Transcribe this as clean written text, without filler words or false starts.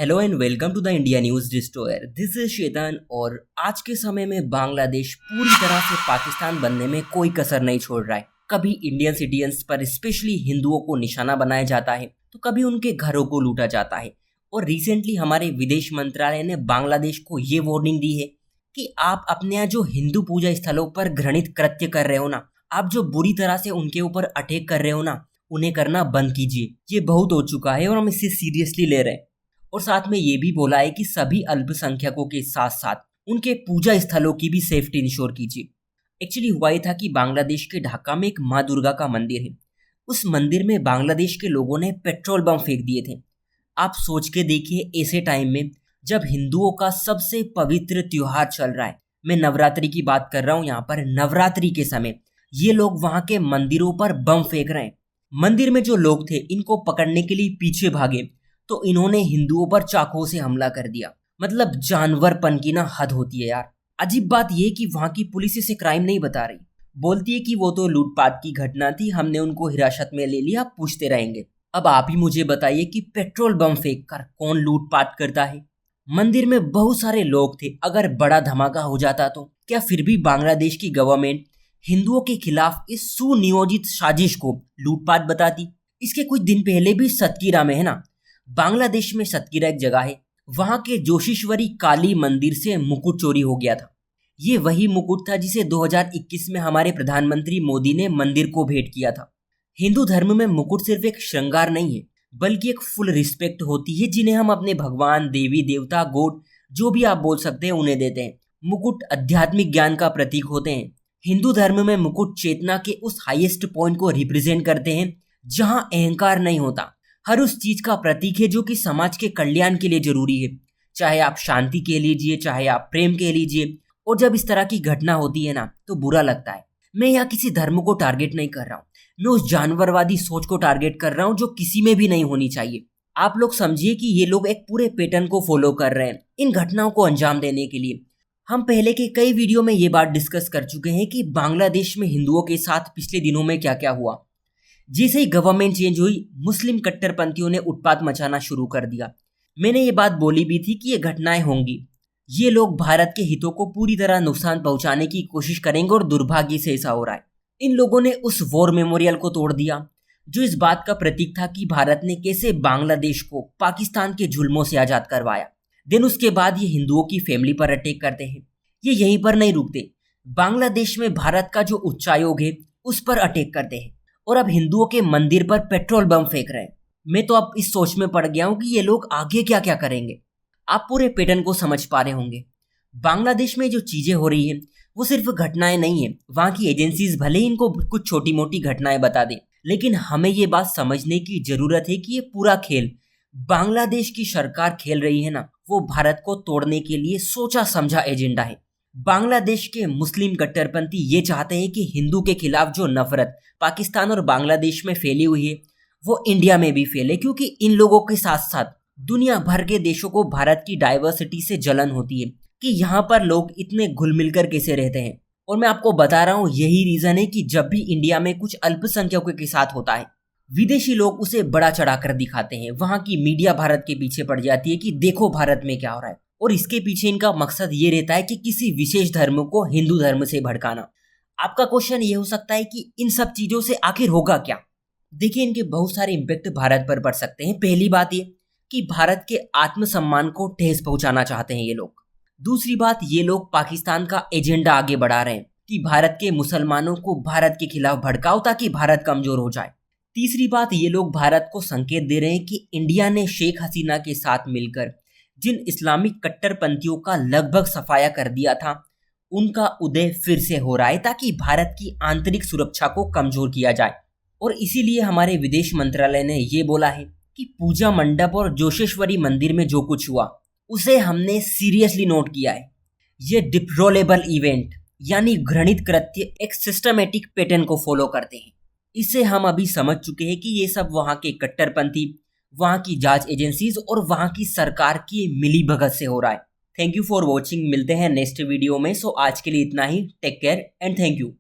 Hello and welcome to the India news destroyer. This is Shetan. और आज के समय में बांग्लादेश पूरी तरह से पाकिस्तान बनने में कोई कसर नहीं छोड़ रहा है। कभी इंडियन सिटीजन्स पर स्पेशली हिंदुओं को निशाना बनाया जाता है तो कभी उनके घरों को लूटा जाता है। और रिसेंटली हमारे विदेश मंत्रालय ने बांग्लादेश को ये वार्निंग दी है कि आप अपने यहाँ जो हिंदू पूजा स्थलों पर घृणित कृत्य कर रहे हो ना, आप जो बुरी तरह से उनके ऊपर अटैक कर रहे हो ना, उन्हें करना बंद कीजिए। ये बहुत हो चुका है और हम इसे सीरियसली ले रहे हैं। और साथ में ये भी बोला है कि सभी अल्पसंख्यकों के साथ साथ उनके पूजा स्थलों की भी सेफ्टी इंश्योर कीजिए। एक्चुअली हुआ ये था कि बांग्लादेश के ढाका में एक माँ दुर्गा का मंदिर है। उस मंदिर में बांग्लादेश के लोगों ने पेट्रोल बम फेंक दिए थे। आप सोच के देखिए, ऐसे टाइम में जब हिंदुओं का सबसे पवित्र त्योहार चल रहा है, मैं नवरात्रि की बात कर रहा हूँ यहाँ पर, नवरात्रि के समय ये लोग वहाँ के मंदिरों पर बम फेंक रहे हैं। मंदिर में जो लोग थे इनको पकड़ने के लिए पीछे भागे तो इन्होंने हिंदुओं पर चाकुओं से हमला कर दिया। मतलब जानवरपन की ना हद होती है यार। अजीब बात यह कि वहां की पुलिस इसे क्राइम नहीं बता रही, बोलती है कि वो तो लूटपाट की घटना थी, हमने उनको हिरासत में ले लिया, पूछते रहेंगे। अब आप ही मुझे बताइए कि पेट्रोल बम फेंक कर कौन लूटपाट करता है? मंदिर में बहुत सारे लोग थे, अगर बड़ा धमाका हो जाता तो क्या फिर भी बांग्लादेश की गवर्नमेंट हिंदुओं के खिलाफ इस सुनियोजित साजिश को लूटपाट बताती? इसके कुछ दिन पहले भी सतकीरा में है ना, बांग्लादेश में सतकीरा एक जगह है, वहां के जोशीश्वरी काली मंदिर से मुकुट चोरी हो गया था। ये वही मुकुट था जिसे 2021 में हमारे प्रधानमंत्री मोदी ने मंदिर को भेंट किया था। हिंदू धर्म में मुकुट सिर्फ एक श्रृंगार नहीं है, बल्कि एक फुल रिस्पेक्ट होती है जिन्हें हम अपने भगवान, देवी देवता, गॉड जो भी आप बोल सकते हैं उन्हें देते हैं। मुकुट आध्यात्मिक ज्ञान का प्रतीक होते हैं। हिंदू धर्म में मुकुट चेतना के उस हाईएस्ट पॉइंट को रिप्रेजेंट करते हैं जहां अहंकार नहीं होता, हर उस चीज का प्रतीक है जो कि समाज के कल्याण के लिए जरूरी है। चाहे आप शांति के लीजिए, चाहे आप प्रेम के लीजिए। और जब इस तरह की घटना होती है ना तो बुरा लगता है। मैं यहाँ किसी धर्म को टारगेट नहीं कर रहा हूँ, मैं उस जानवरवादी सोच को टारगेट कर रहा हूँ जो किसी में भी नहीं होनी चाहिए। आप लोग समझिए कि ये लोग एक पूरे पैटर्न को फॉलो कर रहे हैं इन घटनाओं को अंजाम देने के लिए। हम पहले के कई वीडियो में ये बात डिस्कस कर चुके हैं कि बांग्लादेश में हिंदुओं के साथ पिछले दिनों में क्या क्या हुआ। जैसे ही गवर्नमेंट चेंज हुई, मुस्लिम कट्टरपंथियों ने उत्पात मचाना शुरू कर दिया। मैंने ये बात बोली भी थी कि ये घटनाएं होंगी। ये लोग भारत के हितों को पूरी तरह नुकसान पहुंचाने की कोशिश करेंगे और दुर्भाग्य से ऐसा हो रहा है। इन लोगों ने उस वॉर मेमोरियल को तोड़ दिया जो इस बात का प्रतीक था कि भारत ने कैसे बांग्लादेश को पाकिस्तान के जुल्मों से आजाद करवाया। देन उसके बाद ये हिंदुओं की फैमिली पर अटैक करते हैं। ये यहीं पर नहीं रुकते, बांग्लादेश में भारत का जो उच्चायोग है उस पर अटैक करते हैं और अब हिंदुओं के मंदिर पर पेट्रोल बम फेंक रहे हैं। मैं तो अब इस सोच में पड़ गया हूं कि ये लोग आगे क्या क्या करेंगे। आप पूरे पैटर्न को समझ पा रहे होंगे। बांग्लादेश में जो चीजें हो रही हैं वो सिर्फ घटनाएं नहीं है। वहां की एजेंसीज भले ही इनको कुछ छोटी मोटी घटनाएं बता दें, लेकिन हमें ये बात समझने की जरूरत है कि ये पूरा खेल बांग्लादेश की सरकार खेल रही है ना, वो भारत को तोड़ने के लिए सोचा समझा एजेंडा है। बांग्लादेश के मुस्लिम कट्टरपंथी ये चाहते हैं कि हिंदू के खिलाफ जो नफरत पाकिस्तान और बांग्लादेश में फैली हुई है वो इंडिया में भी फैले, क्योंकि इन लोगों के साथ साथ दुनिया भर के देशों को भारत की डाइवर्सिटी से जलन होती है कि यहाँ पर लोग इतने घुल मिलकर कैसे रहते हैं। और मैं आपको बता रहा हूँ यही रीजन है कि जब भी इंडिया में कुछ अल्पसंख्यकों के साथ होता है, विदेशी लोग उसे बड़ा चढ़ाकर दिखाते हैं। वहां की मीडिया भारत के पीछे पड़ जाती है कि देखो भारत में क्या हो रहा है, और इसके पीछे इनका मकसद ये रहता है कि किसी विशेष धर्म को हिंदू धर्म से भड़काना। आपका क्वेश्चन ये हो सकता है कि इन सब चीजों से आखिर होगा क्या? देखिए, इनके बहुत सारे इम्पैक्ट भारत पर पड़ सकते हैं। पहली बात ये कि भारत के आत्मसम्मान को ठेस पहुंचाना चाहते हैं ये लोग। दूसरी बात, ये लोग पाकिस्तान का एजेंडा आगे बढ़ा रहे हैं कि भारत के मुसलमानों को भारत के खिलाफ भड़काओ ताकि भारत कमजोर हो जाए। तीसरी बात, ये लोग भारत को संकेत दे रहे हैं कि इंडिया ने शेख हसीना के साथ मिलकर जिन इस्लामिक कट्टरपंथियों का लगभग सफाया कर दिया था, उनका उदय फिर से हो रहा है ताकि भारत की आंतरिक सुरक्षा को कमजोर किया जाए। और इसीलिए हमारे विदेश मंत्रालय ने ये बोला है कि पूजा मंडप और जोशेश्वरी मंदिर में जो कुछ हुआ उसे हमने सीरियसली नोट किया है। ये डिप्लोरेबल इवेंट यानी घृणित कृत्य एक सिस्टमेटिक पैटर्न को फॉलो करते हैं। इससे हम अभी समझ चुके हैं कि ये सब वहाँ के कट्टरपंथी, वहाँ की जांच एजेंसीज और वहाँ की सरकार की मिलीभगत से हो रहा है। Thank you for watching. मिलते हैं नेक्स्ट वीडियो में। सो आज के लिए इतना ही। Take care and thank you.